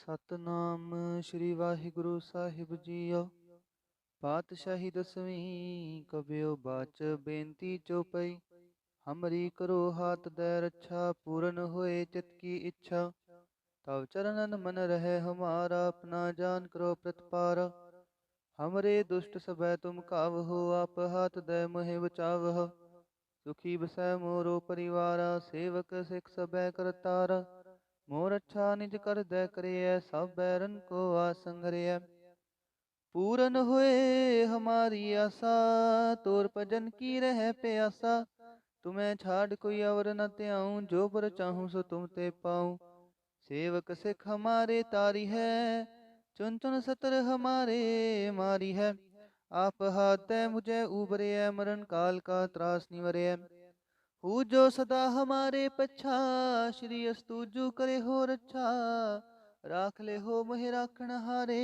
ਸਤਨਾਮ ਸ੍ਰੀ ਵਾਹਿਗੁਰੂ ਸਾਹਿਬ JIO. ਪਾਤਸ਼ਾਹੀ ਦਸਵੀਂ ਕਬਿਓ ਬਾਚ ਬੇਨਤੀ ਚੋਪਈ। ਹਮਰੀ ਕਰੋ ਹਾਥ ਦੈ ਰੱਛਾ ਪੂਰਨ ਹੋਏ ਚਿਤ ਕੀ ਇੱਛਾ। ਤਵ ਚਰਨਨ ਮਨ ਰਹਿ ਹਮਾਰਾ ਆਪਣਾ ਜਾਨ ਕਰੋ ਪ੍ਰਤਪਾਰਾ। हमरे दुष्ट सबै तुम कावहो आप हाथ दय मोहि बचावह। सुखी बसै मोरो परिवारा सेवक सिख सबै करतारा। मोर अच्छा निज कर दय करिय सब बैरन को आसंगरिय। पूरन होए हमारी आशा तोर भजन की रह प्यासा। तुम्हें छाड़ कोई अवर न त्याऊं जो पर चाहूं सो तुम ते पाऊं। सेवक सिख हमारे तारी है चुन चुन सतर हमारे मारी है। आप हाथ दे मुझे उबरे मरण काल का त्रास निवरे। हु जो सदा हमारे पच्छा श्री अस्तुजु करे हो रच्छा। राख ले हो मोहि राखण हारे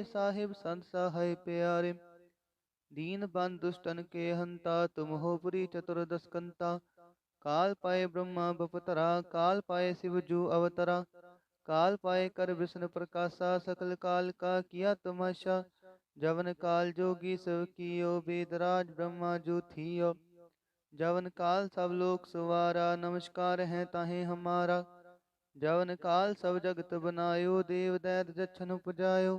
साहिब संत सहाय प्यारे। दीन बंद दुष्टन के हंता तुम हो पुरी चतुर्दश कंता। काल पाए ब्रह्मा बपतरा काल पाए शिव जू अवतरा। काल पाए कर विष्णु प्रकाशा सकल काल का किया तमाशा। जवन काल जोगी सब कियो वेदराज ब्रह्मा जो थियो। जवन काल सब लोक सवारा नमस्कार है ताहे हमारा। जवन काल सब जगत बनायो देव दैत जछन उपजायो।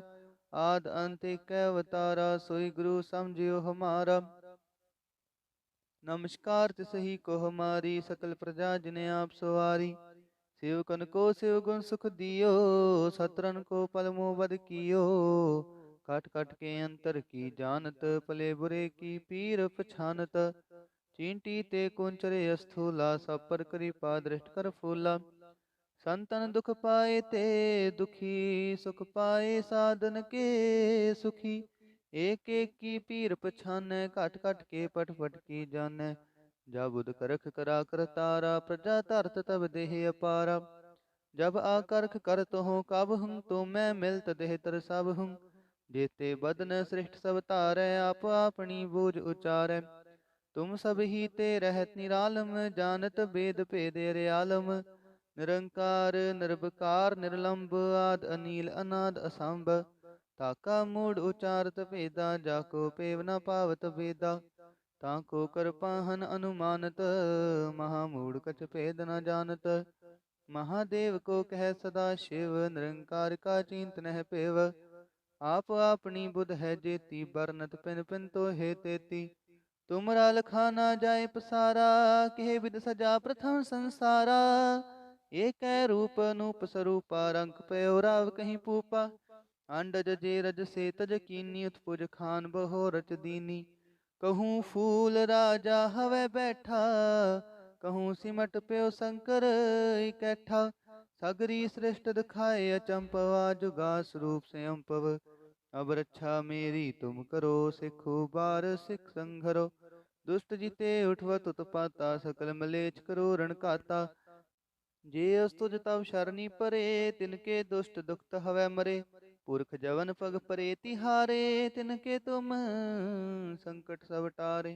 आद अंत एक अवतारा सोई गुरु समझियो हमारा। नमस्कार तिसही को हमारी सकल प्रजा जिने आप सवारी। सेवकन को शिव गुण सुख दियो सतरन को पल मोह बद कियो। कट कट के अंतर की जानत पले बुरे की पीर पछानत। चींटी ते कुंचरे अस्थूला सब पर कृपा दृष्ट कर फूला। संतन दुख पाए ते दुखी सुख पाए साधन के सुखी। एक एक की पीर पछाने कट कट के पट पट की जाने। जब बुध करख करा कर तारा प्रजा धरत तब देह अपारा। जब आकर्ख करत हो कब हूँ तो मैं मिलत देह तर सब हूँ। जेते बदन सृष्ट सब तारै आप अपनी बूझ उचारै। तुम सब ही ते रहत निरालम जानत वेद भेद आलम। निरंकार निर्विकार निर्लंब आद अनील अनाद असंभ। ताका मूड उचारत भेदा जाको पेव न पावत वेदा। ताको कृपाहन अनुमानत महामूढ़ कछ भेद न जानत। महादेव को कह सदा शिव निरंकार का चिंत नह पेव। आप अपनी बुध है जेती बरनत पिन पिन तो हे तेती। तुमरा लखाना जाय पसारा कहे विद सजा प्रथम संसारा। एक रूप अनूप स्वरूपा रंग पयो राव कहीं पूपा। अंडज जे रज से तज कीनी उत्पुज खान बहो रच दीनी। कहूँ फूल राजा हवे बैठा कहूँ सिमट प्यो शंकर इकैठा। सगरी सृष्ट दिखाए अचंपवा जुगा स्वरूप से अम्पव। अब रक्षा मेरी तुम करो सिखो बार सिख संघरो। दुष्ट जीते उठवत उत्पाता सकल मलेच करो रण काता। जे अस्तुज तब शरणी परे तिनके दुष्ट दुखत हवै मरे। पुरख जवन पग परे तिहारे तिनके तुम संकट सब टारे।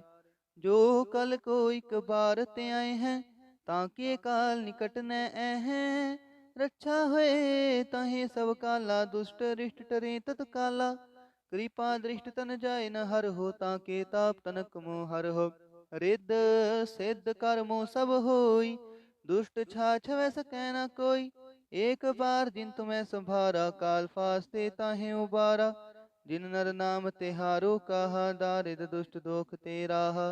जो कल को एक बार ते आए हैं ताके काल निकट न हैं। रक्षा होए ताहे सब काला दुष्ट रिष्ट टरे तत्काला। कृपा दृष्ट तन जाय न हर हो ताके ताप तनक मोह हर हो। रिद्ध सिद्ध कर्मो सब होई दुष्ट छाछ वै सकै न कोई। एक बार जिन तुम्हें संभारा काल फास्ते ताहे उबारा। जिन नर नाम तिहारो कहा दारिद दुष्ट दोख ते राहा।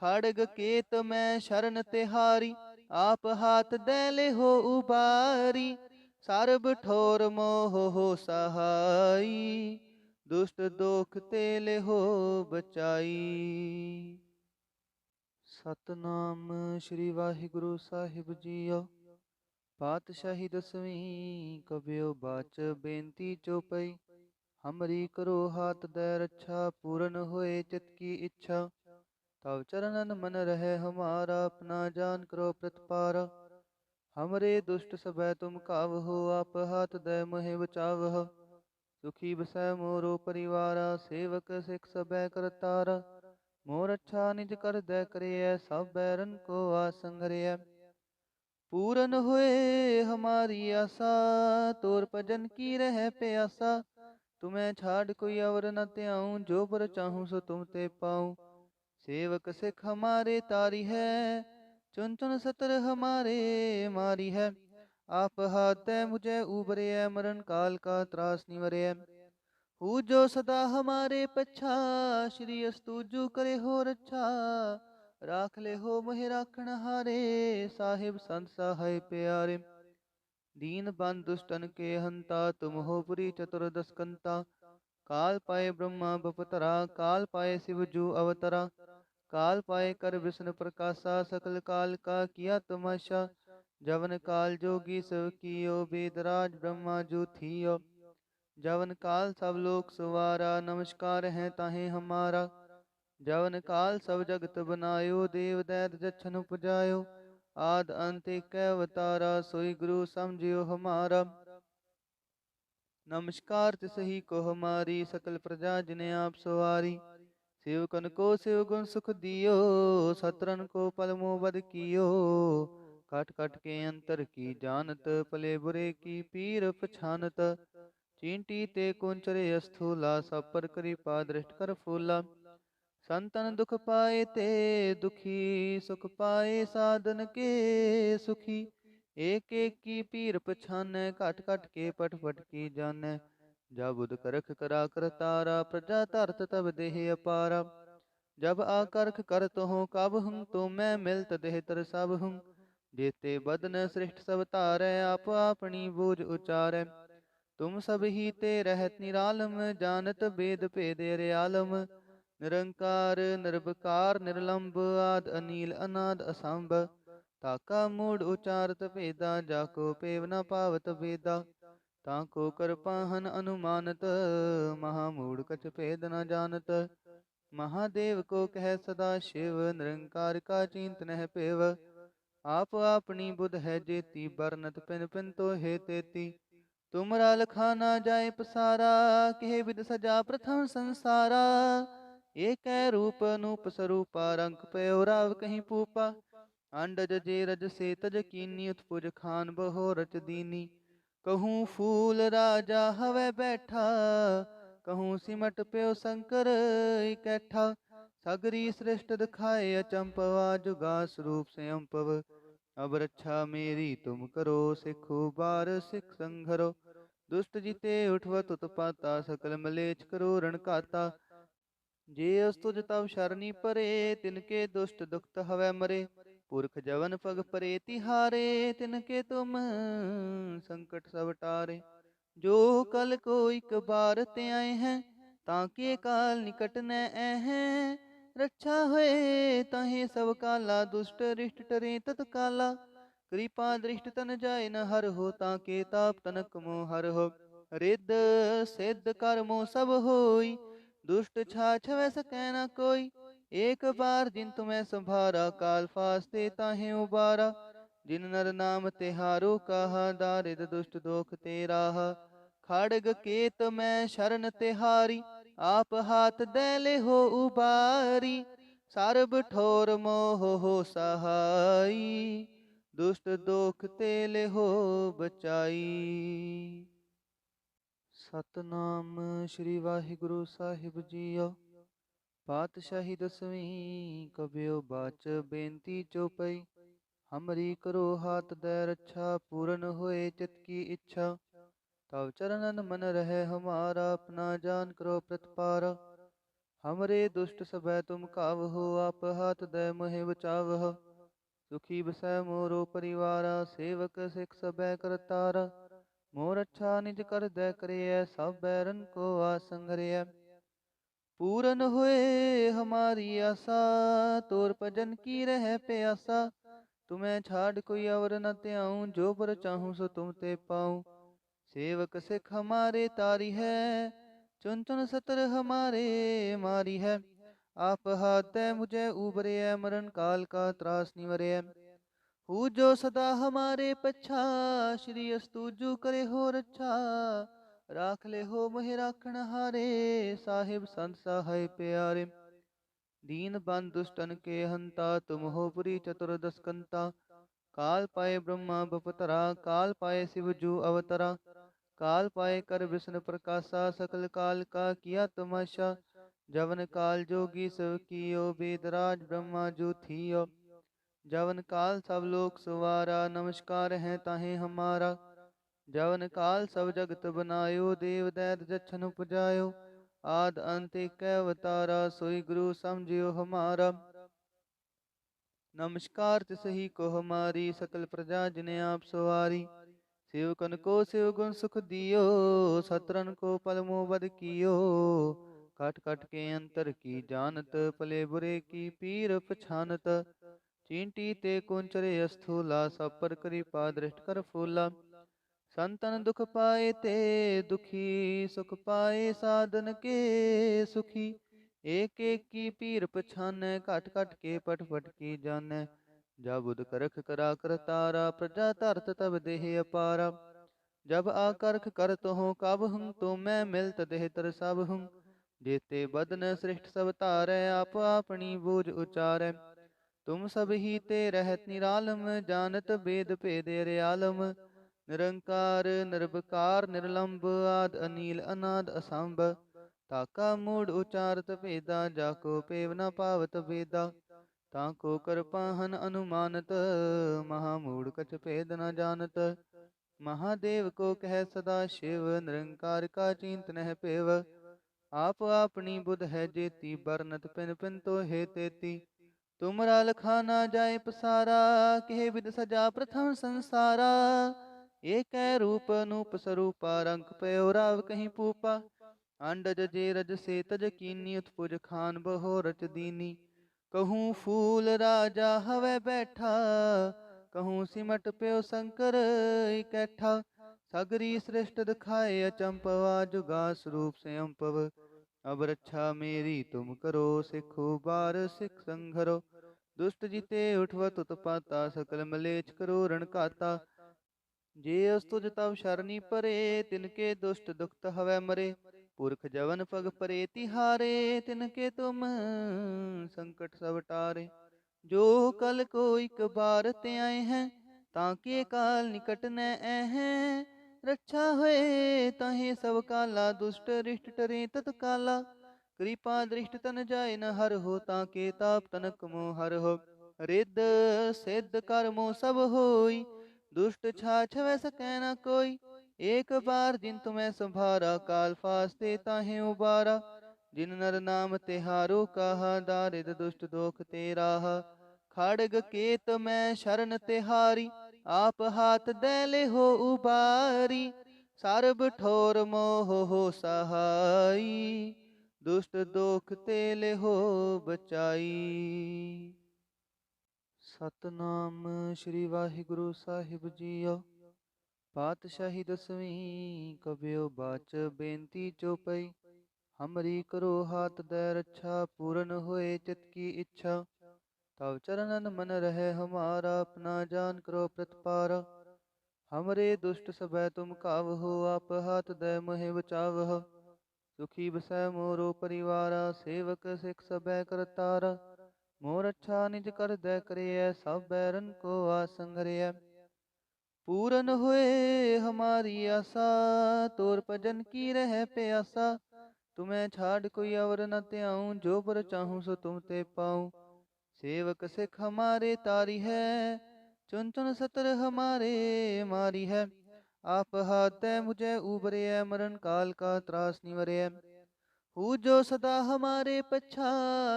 खड़ग केत मैं शरण तिहारी आप हाथ दे ले हो उबारी। सर्ब ठोर मोह हो सहाई दुष्ट दोख ते ले हो बचाई। सतनाम श्री वाहिगुरु साहिब जीओ। पातशाही दसवीं कबियो बाच बेनती चौपई। हमरी करो हाथ दय रक्षा पूरन होए चित की इच्छा। तव चरणन मन रहे हमारा अपना जान करो प्रतपारा। हमरे दुष्ट सबै तुम कावहो आप हाथ दय मोहि बचावह। सुखी बसै मोरो परिवारा सेवक सिख सबै करतारा। मोर अच्छा निज कर दय करिय सब बैरन को आसंगरिय। पूरन होए हमारी आशा, तोर भजन की रह प्यासा। तुम्हें छाड़ कोई और न त्याऊं, जो बर चाहूं सो तुम ते पाऊं। सेवक सिख हमारे तारी है, चुन चुन सतर हमारे मारी है। आप हाथ दे मुझे उबरे है, मरण काल का त्रास निवरे है। हूँ जो सदा हमारे पच्छा, श्री अस्तुजु करे हो रच्छा। राख ले हो मोहि राखण हारे, साहिब संत सहाय प्यारे। दीन बंद दुष्टन के हंता, तुम हो पुरी चतुर्दश कंता। काल पाए ब्रह्मा बपतरा, काल पाए शिव जू अवतरा। काल पाए कर विष्णु प्रकाशा, सकल काल का किया तमाशा। जवन काल जोगी सब कियो, वेदराज ब्रह्मा जू थियो। जवन काल सब लोक सवारा, नमस्कार है ताहे हमारा। जवन काल सब जगत बनायो, देव दैत जछन उपजायो। आद अंत एक अवतारा, सोई गुरु समझियो हमारा। नमस्कार तिसही को हमारी, सकल प्रजा जिने आप सवारी। सेवकन को शिव गुण सुख दियो, सतरन को पल मोह बद कियो। काट काट के अंतर की जानत, पले बुरे की पीर पछानत। चींटी ते कुंचरे स्थूला, सब पर कृपा दृष्ट कर फूला। संतन दुख पाए ते दुखी, सुख पाए साधन के सुखी। एक एक की पीर पछाने, काट काट के पट पट की जाने। जा बुध करख करा कर तारा, प्रजा धरत तब देह अपारा। जब आकर्ख करत हो कब हूँ, तो मैं मिलत देह तर सब हूँ। जेते बदन श्रेष्ठ सब तारै, आप अपनी बोझ उचारै। तुम सब ही ते रहत निरालम, जानत वेद भेद आलम। निरंकार निर्विकार निर्लंब, आद अनील अनाद असंभ। ताका मूड उचारत भेदा, जाको पेव न पावत वेदा। ताको कृपाहन अनुमानत, महामूढ़ कछ भेद न जानत। महादेव को कह सदा शिव, निरंकार का चिंत नह पेव। आप अपनी बुध है जेती, बरनत पिन पिन तो हे तेती। तुमरा लखा ना जाए पसारा, के विद सजा प्रथम संसारा। एक रूप अनूप स्वरूपा, रंग पयो राव कहीं पूपा। अंडज जे रज से तज कीनी, उत्पुज खान बहो रच दीनी। कहूँ फूल राजा हवै बैठा, कहूँ सिमट प्यो शंकर इकट्ठा। सगरी सृष्ट दिखाए अचंपवा, जुगा स्वरूप से अम्पव। अब रक्षा मेरी तुम करो, सिखो बार सिख संघरो। दुष्ट जीते उठवत उत्पाता, सकल मलेच्छ करो रण काता। जे अस्तुज तब शरणी परे, तिनके दुष्ट दुखत हवै मरे। पुरख जवन पग परे तिहारे, तिनके तुम संकट सब टारे। जो कल को एक बार ते आए हैं, ताके काल निकट न हैं। रक्षा होए ताहे सब काला, दुष्ट रिष्ट टरे तत्काला। कृपा दृष्ट तन जाय न हर हो, ताके ताप तनक मोह हर हो। रिद्ध सिद्ध कर्मो सब होई, दुष्ट छाछ वै सकै न कोई। एक बार जिन तुम्हें संभारा, काल फास्ते ताहे उबारा। जिन नर नाम तिहारो कहा, दारिद दुष्ट दोख ते राहा। खड़ग केत मैं शरण तिहारी, आप हाथ दे ले हो उबारी। सर्ब ठोर मोह हो सहाई, दुष्ट दोख ते ले हो बचाई। सतनाम श्री वाहिगुरु साहिब जीओ। पातशाही दसवीं कबियो बाच, बेनती चौपई। हमरी करो हाथ दे रक्षा, पूरन होए चित की इच्छा। तव चरणन मन रहे हमारा, अपना जान करो प्रतिपारा। हमरे दुष्ट सभय तुम कावहो, आप हाथ दे मोहि बचावह। सुखी बसै मोरो परिवारा, सेवक सिख सभय करतारा। मोर अच्छा निज कर दय करिय, सब बैरन को आसंगरिय। पूरन होए हमारी आशा, तोर भजन की रह प्यासा। तुम्हें छाड़ कोई और न त्याऊं, जो बर चाहूं सो तुम ते पाऊं। सेवक सिख हमारे तारी है, चुन चुन सतर हमारे मारी है। आप हाथ दे मुझे उबरे, मरण काल का त्रास निवरे। हूँ जो सदा हमारे पच्छा, श्री अस्तुजु करे हो रच्छा। राख ले हो मोहि राखण हारे, साहिब संत सहाय प्यारे। दीन बंद दुष्टन के हंता, तुम हो पुरी चतुर्दश कंता। काल पाए ब्रह्मा बपतरा, काल पाए शिव जू अवतरा, काल पाए कर विष्णु प्रकाशा, सकल काल का किया तमाशा। जवन काल जोगी सब कियो, वेदराज ब्रह्मा जू थियो। जवन काल सब लोक सुवारा, नमस्कार है ताहे हमारा। जवन काल सब जगत बनायो, देव दैत जछन उपजायो। आद अंत एक अवतारा, सोई गुरु समझियो हमारा। नमस्कार तिसही को हमारी, सकल प्रजा जिने आप सवारी। सेवकन को शिव गुण सुख दियो, सतरन को पल मोह बद कियो। काट काट के अंतर की जानत, पले बुरे की पीर पछानत। चींटी ते कुंचरे अस्थूला, सब पर कृपा दृष्ट कर फूला। संतन दुख पाए ते दुखी, सुख पाए साधन के सुखी। एक एक की पीर पछानै, काट काट के पट पट की जानै। जा बुध करख करा कर तारा, प्रजा धरत तब देह अपारा। जब आकर्ख करत हो कब हूँ, तो मैं मिलत देह तर सब हूँ। जेते बदन श्रेष्ठ सब तारै, आप अपनी बूझ उचारै। तुम सब ही ते रहत निरालम, जानत वेद भेद आलम। निरंकार निर्विकार निर्लंब, आद अनील अनाद असंभ। ताका मूड उचारत भेदा, जाको पेव न पावत भेदा। ताको कर पाहन अनुमानत, महामूड कछ भेद न जानत। महादेव को कह सदा शिव, निरंकार का चिंत नह पेव। आप अपनी बुध है जेती, बरनत पिन पिन तो हे तेती। तुमरा लखाना जाए पसारा, केह विद सजा प्रथम संसारा। एक रूप अनूप स्वरूपा, रंग पयो राव कहीं पूपा। अंडज जे रज से तज कीनी, उत्पुज खान बहो रच दीनी। कहूँ फूल राजा हवै बैठा, कहूँ सिमट प्यो शंकर इकैठा। सगरी सृष्ट दिखाए अचंपवा, जुगा स्वरूप से अम्पव। अब रक्षा मेरी तुम करो, सिखो बार सिख संघरो। दुष्ट जीते उठवत उत्पाता, सकल मलेच्छ करो रण काता। जे अस्तुज तब शरणी परे, तिनके दुष्ट दुखत हवै मरे। पुरख जवन पग परे तिहारे, तिनके तुम संकट सब टारे। जो कल को एक बार ते आए हैं, ताके काल निकट न हैं। रक्षा होए ताहे सब काला, दुष्ट रिष्ट टरे तत्काला। कृपा दृष्ट तन जाय न हर हो, ताके ताप तनक मोह हर हो। रिद्ध सिद्ध कर्मो सब होई, दुष्ट छाछ वै सकै न कोई। एक बार जिन तुम्हें संभारा, काल फास्ते ताहे उबारा। जिन नर नाम तिहारो कहा, दारिद दुष्ट दोख ते राहा। खड़ग केत मैं शरण तिहारी, आप हाथ दे ले हो उबारी। सर्ब ठोर मोह हो सहाई, दुष्ट दोख ते ले हो बचाई। सतनाम श्री वाहिगुरु साहिब जीओ। पातशाही दसवीं कबियो बाच, बेनती चौपई। हमरी करो हाथ दे रक्षा, पूरन होए चित की इच्छा। तव चरणन मन रहे हमारा, अपना जान करो प्रतिपारा। हमरे दुष्ट सबै तुम काव हो, आप हाथ दे मोहि बचावह। सुखी बसै मोरो परिवारा, सेवक सिख सबै करतारा। मोर अच्छा निज कर दे करिय, सब बैरन को आसंगरिय। पूरन हुए हमारी आशा, तोर भजन की रह प्यासा। तुम्हें छाड़ कोई अवर न त्याऊं, जो बर चाहूं सो तुम ते पाऊं। सेवक सिख हमारे तारी है, चुन चुन सतर हमारे मारी है। आप हाथ दे मुझे उबरे, मरण काल का त्रास निवरे। हूँ जो सदा हमारे पच्छा,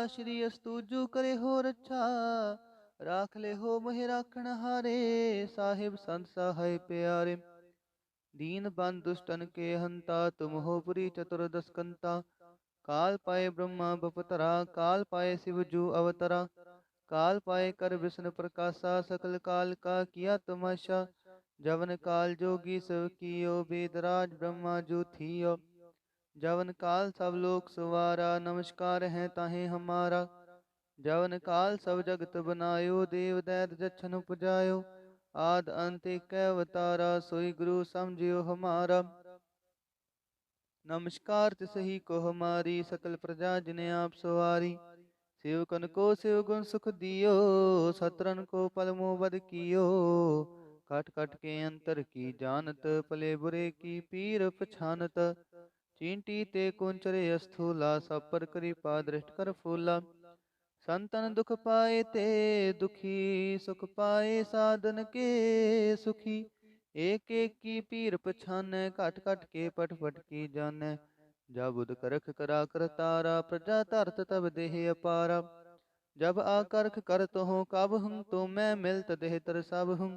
श्री अस्तुजु करे हो रक्षा। राख ले हो मोहि राखण हारे, साहिब संत सहाय प्यारे। दीन बंद दुष्टन के हंता, तुम हो पुरी चतुर्दश कंता। काल पाए ब्रह्मा बपतरा, काल पाए शिव जू अवतरा। काल पाए कर विष्णु प्रकाशा, सकल काल का किया तमाशा। जवन काल जोगी सब कियो, वेदराज ब्रह्मा जू थियो। जवन काल सब लोक सुवारा, नमस्कार है ताहे हमारा। जवन काल सब जगत बनायो, देव दैत जछन उपजायो। आद अंत एक अवतारा, सोई गुरु समझियो हमारा। नमस्कार तिसही को हमारी, सकल प्रजा जिने आप सवारी। सेवकन को सेव गुण सुख दियो, सतरन को पल मोह बद कियो। काट काट के अंतर की जानत, पले बुरे की पीर पछानत। चींटी ते कुंचरे अस्थूला, सब पर कृपा दृष्ट कर फूला। संतन दुख पाए ते दुखी, सुख पाए साधन के सुखी। एक एक की पीर पछानै, काट काट के पट पट की जानै। जा बुध करख करा कर तारा, प्रजा धरत तब देह अपारा। जब आकर्ख करत हो कब हूँ, तो मैं मिलत देह तर सब हूँ।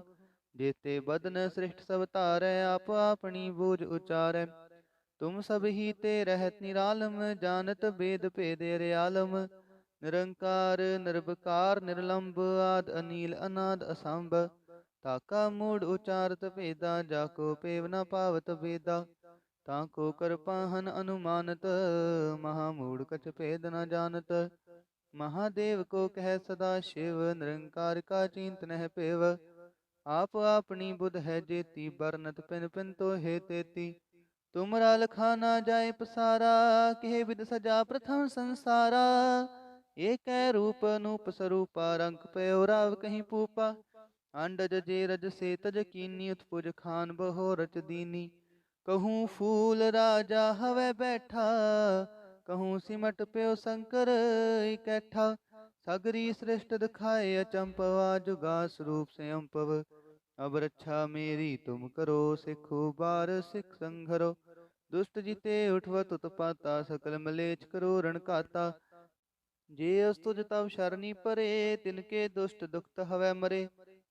जेते बदन सृष्ट सब तारै, आप अपनी बूझ उचारै। तुम सब ही ते रहत निरालम, जानत वेद भेद अर्यालम। निरंकार निर्विकार निर्लंब, आद अनील अनाद असंभ। ताका मूड उचारत भेदा, जाको पेव न पावत भेदा। ताको कर पाहन अनुमानत, महामूढ़ कछ भेद न जानत। महादेव को कह सदा शिव, निरंकार का चिंत नह पेव। आप अपनी बुध है जेती, बरनत पिन पिन तो हे तेती। तुमरा लखाना जाय पसारा, कहे विद सजा प्रथम संसारा। एक रूप अनूप स्वरूपा, रंग पयो राव कहीं पूपा। अंडज जे रज से तज कीनी, उत्पुज खान बहो रच दीनी। कहूँ फूल राजा हवै बैठा, कहूँ सिमट प्यो शंकर इकैठा। सगरी सृष्ट दिखाए अचंपवा, जुगा स्वरूप स्वयं पव। अब रक्षा मेरी तुम करो, सिखो बार सिख संघरो। दुष्ट जीते उठवत उत्पाता, सकल मलेच्छ करो रण काता। जे अस्तुज तब शरणी परे, तिनके दुष्ट दुखत हवै मरे।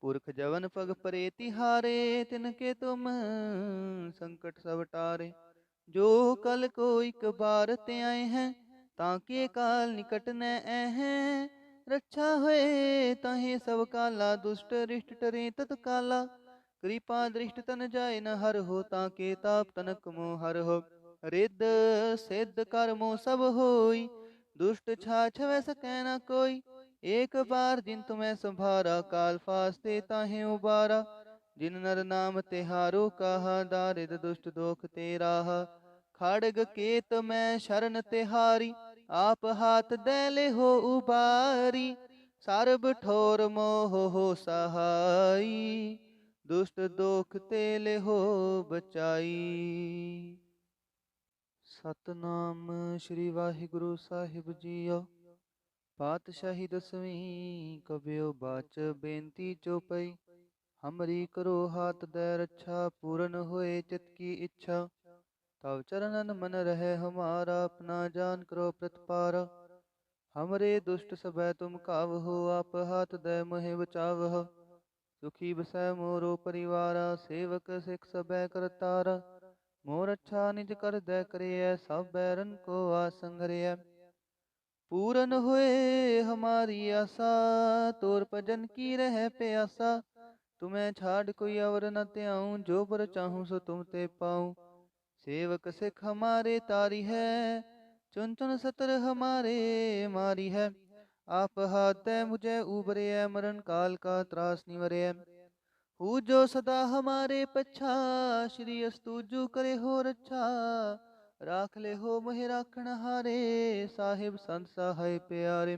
पुरख जवन पग परे तिहारे, तिनके तुम संकट सब टारे। जो कल को एक बार ते आए हैं, ताके काल निकट न हैं। रक्षा होए ताहे सब काला, दुष्ट रिष्ट टरे तत्काला। कृपा दृष्ट तन जाय न हर हो, ताके ताप तनक मोह हर हो। रिद्ध सिद्ध कर्मो सब होई, दुष्ट छाछ वै सकै न कोई। एक बार जिन तुम्हें संभारा, काल फास्ते ताहे उबारा। जिन नर नाम तिहारो कहा, दारिद दुष्ट दोख ते राहा। खड़ग केत मैं शरण तिहारी, आप हाथ दैले हो उबारी। सर्ब ठोर मोह हो सहाई, दुष्ट दोख तेले हो बचाई। सतनाम श्री वाहिगुरु साहिब जीओ। पातशाही दसवीं कबियो बाच, बेनती चौपई। हमरी करो हाथ दे रक्षा, पूरन होए चित की इच्छा। तव चरणन मन रहे हमारा, अपना जान करो प्रतिपारा। हमरे दुष्ट सबै तुम कावहो, आप हाथ दे मोहि बचावह। सुखी बसै मोरो परिवारा, सेवक सिख सबै करतारा। मोर अच्छा निज कर दे करिय, सब बैरन को आसंगरिय। पूरन होए हमारी आशा, तोर भजन की रह प्यासा। तुम्हें छाड़ कोई अवर न त्याऊं, जो बर चाहूं सो तुम ते पाऊं। सेवक सिख हमारे तारी है, चुन चुन सतर हमारे मारी है। आप हाथ दे मुझे उबरे, मरण काल का त्रास निवरे। हूँ जो सदा हमारे पच्छा, श्री अस्तुजु करे हो रक्षा। राख ले हो मोहि राखण हारे, साहिब संत सहाय प्यारे।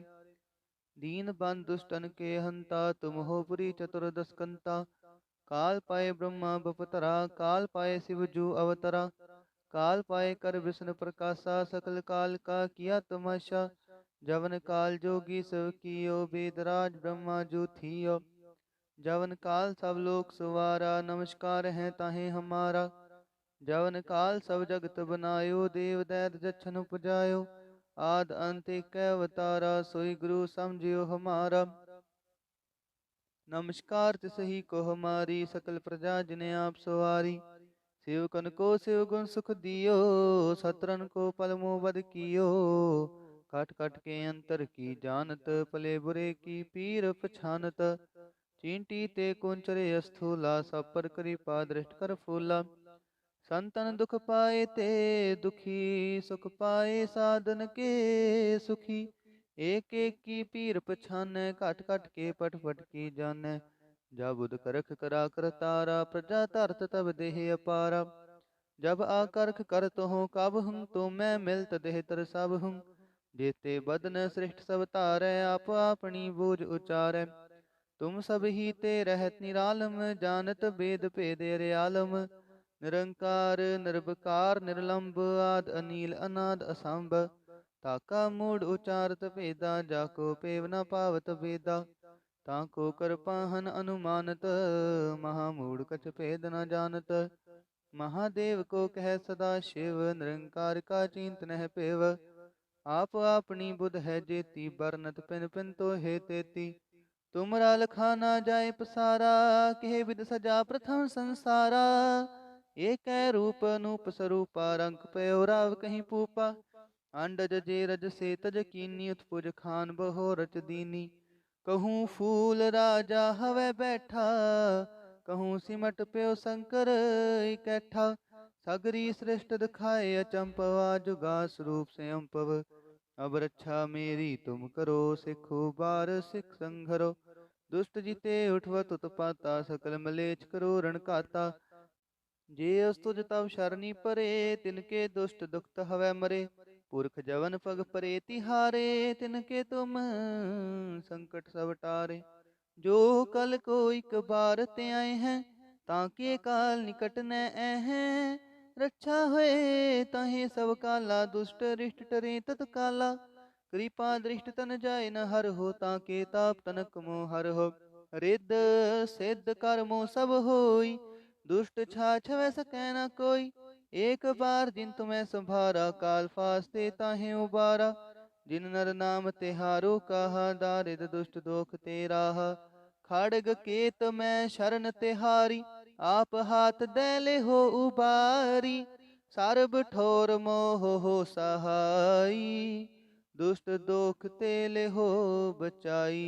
दीन बंद दुष्टन के हंता, तुम हो पुरी चतुर्दश कंता। काल पाए ब्रह्मा बपतरा, काल पाए शिव जू अवतरा। काल पाए कर विष्णु प्रकाशा, सकल काल का किया तमाशा। जवन काल जोगी सब कियो, वेदराज ब्रह्मा जू थियो। जवन काल सब लोक सुवारा, नमस्कार है ताहे हमारा। जवन काल सब जगत बनायो, देव दैत जछन उपजायो। आद अंत एक अवतारा, सोई गुरु समझियो हमारा। नमस्कार तिसही को हमारी, सकल प्रजा जिने आप सवारी। सेवकन को सेव गुण सुख दियो, सतरन को पल मोह बद कियो। काट काट के अंतर की जानत, पले बुरे की पीर पछानत। चींटी ते कुंचरे अस्थूला, सब पर कृपा दृष्ट कर फूला। संतन दुख पाए ते दुखी, सुख पाए साधन के सुखी। एक एक की पीर पछानै, काट काट के पट पट की जानै। जा बुध करख करा कर तारा, प्रजा धरत तब देह अपारा। जब आकर्ख करत हो कब हूँ, तो मैं मिलत देह तर सब हूँ। जेते बदन सृष्ट सब तारै, आप आपनी बूझ उचारै। तुम सब ही ते रहत निरालम, जानत वेद भेद अर्यालम। निरंकार निर्विकार निर्लंब, आद अनील अनाद असंभ। ताका मूढ़ उचारत भेदा, जाको पेव न पावत वेदा। ताको कर पाहन अनुमानत, महामूढ़ कछ भेद न जानत। महादेव को कह सदा शिव, निरंकार का चिंत नह पेव। आप आपनी बुध है जेती, बरनत पिन पिन तो हे तेती। तुमरा लखाना जाय पसारा, कहे विद सजा प्रथम संसारा। एक रूप अनूप स्वरूपा, रंग पयो राव कहीं पूपा। अंडज जे रज से तज कीनी, उत्पुज खान बहो रच दीनी। कहूँ फूल राजा हवै बैठा, कहूँ सिमट प्यो शंकर इकैठा। सगरी सृष्ट दिखाए अचंपवा, जुगा स्वरूप से अम्पव। अब रक्षा मेरी तुम करो, सिखो बार सिख संघरो। दुष्ट जीते उठवत उत्पाता, सकल मलेच्छ करो रण काता। जे अस्तुज तब शरणी परे, तिनके दुष्ट दुखत हवै मरे। पुरख जवन पग परे तिहारे, तिनके तुम संकट सब टारे। जो कल को एक बार ते आए हैं, ताके काल निकट न हैं। रक्षा होए ताहे सब काला, दुष्ट रिष्ट टरे तत्काला। कृपा दृष्ट तन जाय न हर हो, ताके ताप तनक मोह हर हो। रिद्ध सिद्ध कर्मो सब होई, दुष्ट छाछ वै सकै न कोई। एक बार जिन तुम्हें संभारा, काल फास्ते ताहे उबारा। जिन नर नाम तिहारो कहा, दारिद दुष्ट दोख ते राहा। खड़ग केत मैं शरण तिहारी, आप हाथ दैले हो उबारी। सरब ठोर मोह हो सहाई, दुष्ट दोख तेले हो बचाई।